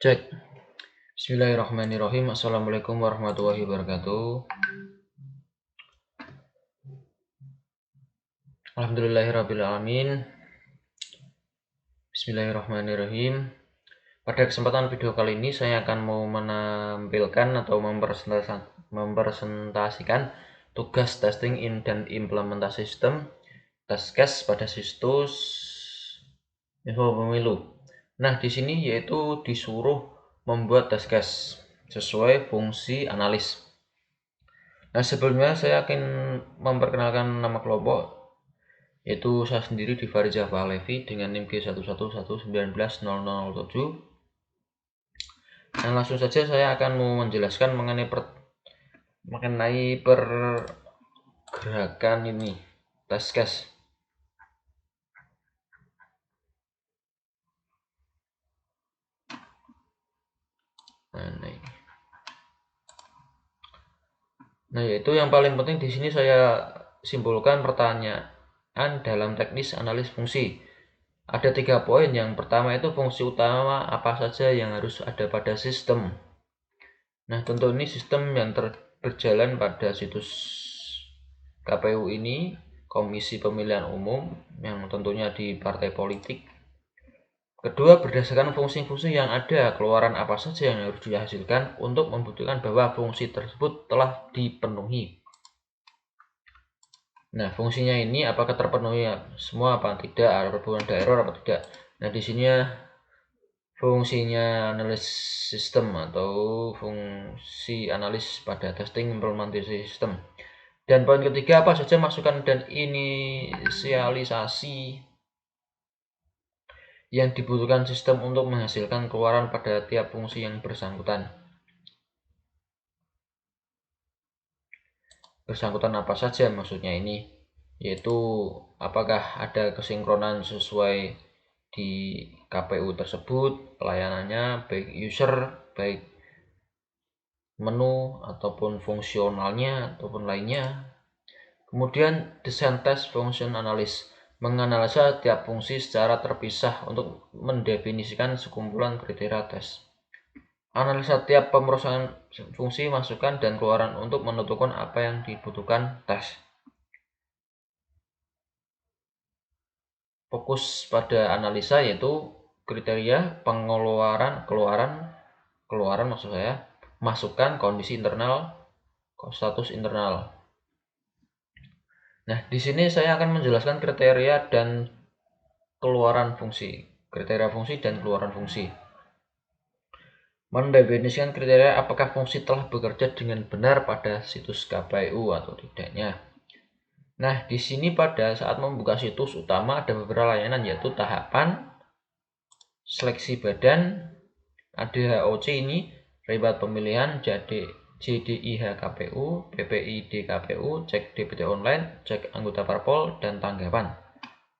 Cek. Bismillahirrahmanirrahim. Assalamualaikum warahmatullahi wabarakatuh. Alhamdulillahirrabbilalamin. Bismillahirrahmanirrahim. Pada kesempatan video kali ini saya akan mau menampilkan atau mempresentasikan tugas testing dan implementasi sistem test case pada situs info pemilu. Nah, di sini yaitu disuruh membuat test case sesuai fungsi analis. Nah, sebelumnya saya akan memperkenalkan nama kelompok, yaitu saya sendiri di Java Levi dengan NIM G11191007. Nah, langsung saja saya akan mau menjelaskan mengenai pergerakan ini test case. Nah, yaitu yang paling penting di sini saya simpulkan pertanyaan dalam teknis analis fungsi. Ada 3 poin. Yang pertama itu fungsi utama apa saja yang harus ada pada sistem. Nah, tentu ini sistem yang berjalan pada situs KPU ini, Komisi Pemilihan Umum, yang tentunya di partai politik. Kedua, berdasarkan fungsi-fungsi yang ada, keluaran apa saja yang harus dihasilkan untuk membuktikan bahwa fungsi tersebut telah dipenuhi. Nah, fungsinya ini apakah terpenuhi semua apa tidak, ada error apa tidak. Nah, di sini fungsinya analis sistem atau fungsi analis pada testing implementasi sistem. Dan poin ketiga, apa saja masukan dan inisialisasi yang dibutuhkan sistem untuk menghasilkan keluaran pada tiap fungsi yang bersangkutan. Bersangkutan apa saja maksudnya ini, yaitu apakah ada kesinkronan sesuai di KPU tersebut, pelayanannya baik user, baik menu ataupun fungsionalnya ataupun lainnya. Kemudian desain test function analysis, menganalisa tiap fungsi secara terpisah untuk mendefinisikan sekumpulan kriteria tes. Analisa tiap pemerosotan fungsi, masukan, dan keluaran untuk menentukan apa yang dibutuhkan tes. Fokus pada analisa yaitu kriteria, keluaran maksud saya, masukan, kondisi internal, status internal. Nah, di sini saya akan menjelaskan kriteria dan keluaran fungsi. Kriteria fungsi dan keluaran fungsi. Mendefinisikan kriteria apakah fungsi telah bekerja dengan benar pada situs KPU atau tidaknya. Nah, di sini pada saat membuka situs utama ada beberapa layanan, yaitu tahapan, seleksi badan, ADHOC ini, riwayat pemilihan, JDIH KPU, PPID KPU, cek DPT online, cek anggota parpol, dan tanggapan.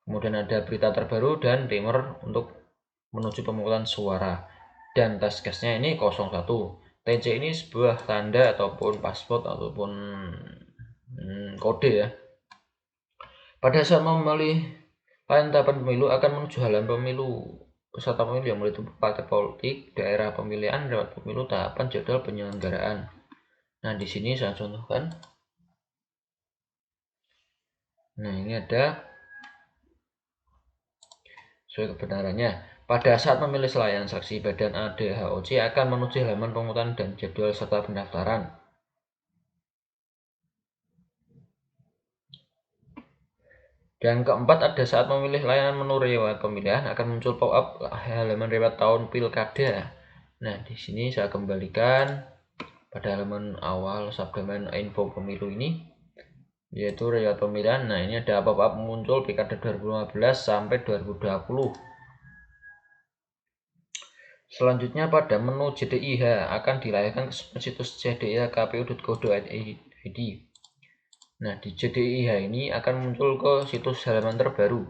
Kemudian ada berita terbaru dan timer untuk menuju pemungutan suara. Dan test case-nya ini 01. TC ini sebuah tanda ataupun paspor ataupun kode ya. Pada saat memilih tahapan pemilu akan menuju halaman pemilu. Peserta pemilu yang meliputi partai politik, daerah pemilihan, lewat pemilu, tahapan, jadwal penyelenggaraan. Nah, di sini saya contohkan. Nah, ini ada sesuai kebenarannya. Pada saat memilih selayan, saksi badan ADHOC akan menuju halaman pemungutan dan jadwal serta pendaftaran. Dan keempat, ada saat memilih layanan menu riwayat pemilihan akan muncul pop-up halaman riwayat tahun pilkada. Nah, di sini saya kembalikan pada halaman awal subdomain info pemilu ini, yaitu riwayat pemilihan. Nah, ini ada pop-up muncul pilkada 2015 sampai 2020. Selanjutnya pada menu JDIH akan dilayangkan ke situs jdih.kpu.go.id. Nah, di JDIH ini akan muncul ke situs halaman terbaru,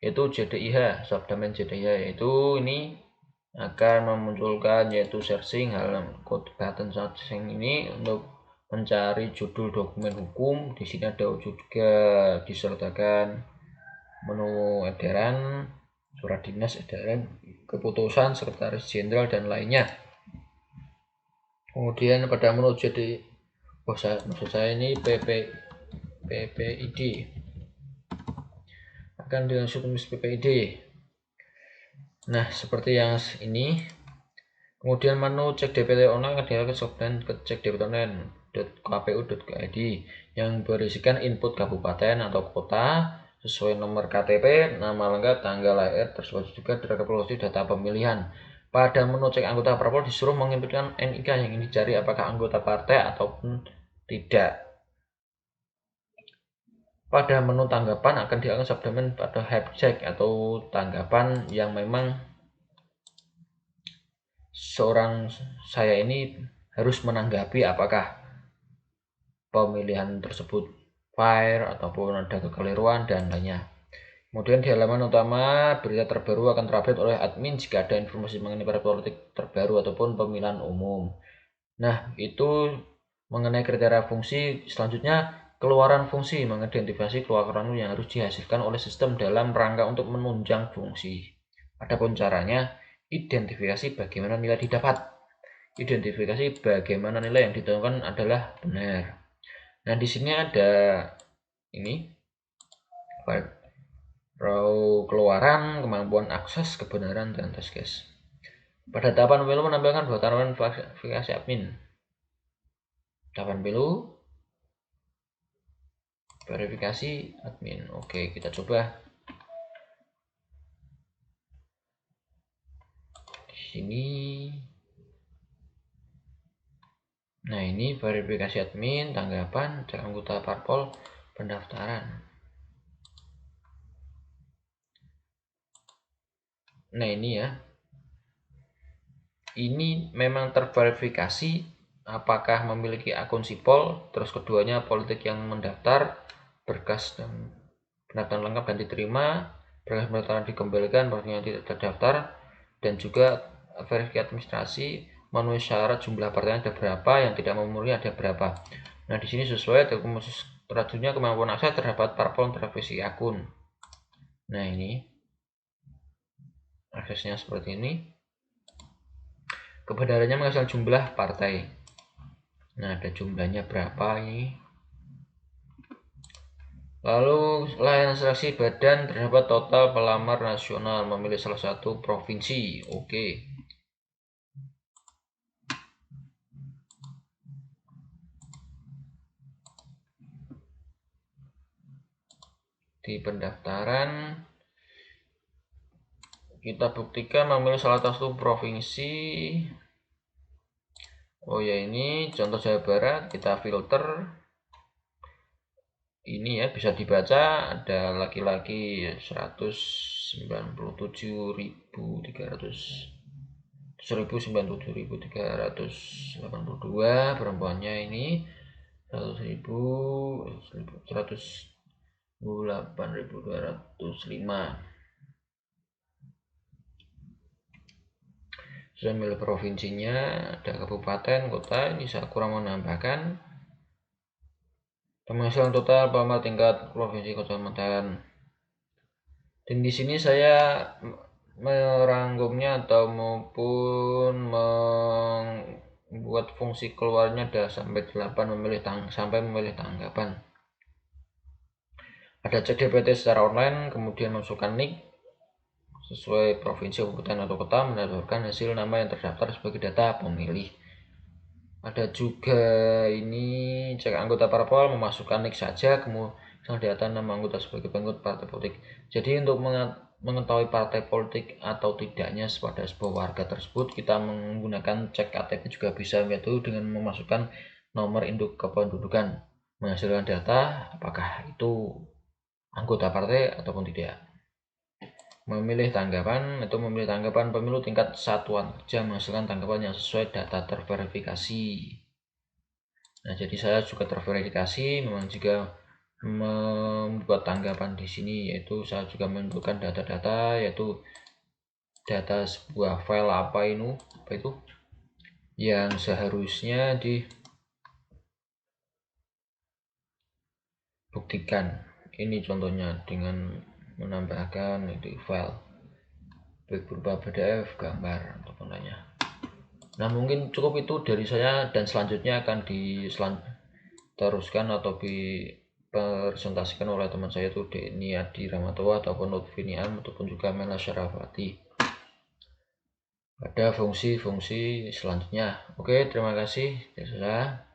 yaitu JDIH, subdomain JDIH, yaitu ini akan memunculkan yaitu searching halaman code button searching ini untuk mencari judul dokumen hukum. Di sini ada juga disertakan menu edaran, surat dinas, edaran, keputusan sekretaris jenderal dan lainnya. Kemudian pada menu jadi maksud saya ini PPID akan dilangsung tulis PPID. Nah, seperti yang ini. Kemudian menu cek DPT online akan dilakukan ke cek DPT online.kpu.id yang berisikan input kabupaten atau kota sesuai nomor KTP, nama lengkap, tanggal lahir, tersebut juga rekapitulasi data pemilihan. Pada menu cek anggota parpol disuruh menginputkan NIK yang ingin dicari apakah anggota partai ataupun tidak. Pada menu tanggapan akan dilakukan subdomain pada help check atau tanggapan yang memang seorang saya ini harus menanggapi apakah pemilihan tersebut fair ataupun ada kekeliruan dan lainnya. Kemudian di halaman utama berita terbaru akan terupdate oleh admin jika ada informasi mengenai partai politik terbaru ataupun pemilihan umum. Nah, itu mengenai kriteria fungsi. Selanjutnya keluaran fungsi, mengidentifikasi keluaran yang harus dihasilkan oleh sistem dalam rangka untuk menunjang fungsi. Adapun caranya, identifikasi bagaimana nilai didapat. Identifikasi bagaimana nilai yang ditemukan adalah benar. Nah, di sini ada ini row keluaran, kemampuan akses, kebenaran, dan test case. Pada tahapan pemilu menampilkan dua tahapan verifikasi admin. Tahapan pemilu verifikasi admin. Oke, kita coba. Di sini. Nah, ini verifikasi admin, tanggapan, cek anggota parpol, pendaftaran. Nah, ini ya. Ini memang terverifikasi apakah memiliki akun sipol, terus keduanya politik yang mendaftar, berkas dan pendaftaran lengkap dan diterima, berkas pendaftaran dikembalikan, berkas yang tidak terdaftar, dan juga verifikasi administrasi, memenuhi syarat jumlah partai ada berapa, yang tidak memenuhi ada berapa. Nah, di sini sesuai dengan selanjutnya kemampuan akses terdapat parpol terverifikasi akun. Nah, ini aksesnya seperti ini. Kebenarannya menghasilkan jumlah partai. Nah, ada jumlahnya berapa ini. Lalu layanan seleksi badan terdapat total pelamar nasional memilih salah satu provinsi. Oke. Di pendaftaran kita buktikan memilih salah satu provinsi. Oh ya, ini contoh Jawa Barat, kita filter. Ini ya bisa dibaca ada laki-laki 197.382, perempuannya ini 108.205. Saya milih provinsinya, ada kabupaten, kota. Ini saya kurang menambahkan. Penghasil total pelamar tingkat provinsi kecamatan. Dan di sini saya merangkumnya atau maupun membuat fungsi keluarnya ada sampai 8 sampai memilih tanggapan. Ada cek DPT secara online, kemudian masukkan NIK sesuai provinsi, kabupaten atau kota, mendaftarkan hasil nama yang terdaftar sebagai data pemilih. Ada juga ini cek anggota parpol, memasukkan NIK saja, kemudian data nama anggota sebagai pengikut partai politik. Jadi untuk mengetahui partai politik atau tidaknya pada sebuah warga tersebut, kita menggunakan cek KTP juga bisa, yaitu dengan memasukkan nomor induk kependudukan, menghasilkan data apakah itu anggota partai ataupun tidak. Memilih tanggapan itu memilih tanggapan pemilu tingkat satuan kerja, menghasilkan tanggapan yang sesuai data terverifikasi. Nah, jadi saya juga terverifikasi memang juga membuat tanggapan di sini, yaitu saya juga menunjukkan data-data, yaitu data sebuah file apa itu yang seharusnya dibuktikan. Ini contohnya dengan menambahkan itu file baik berupa PDF, gambar, ataupun lainnya. Nah, mungkin cukup itu dari saya, dan selanjutnya akan diteruskan atau dipresentasikan oleh teman saya itu Denny Adi Ramatowa ataupun Lutfi Niam ataupun juga Mela Syarafati pada fungsi-fungsi selanjutnya. Oke, terima kasih dari saya.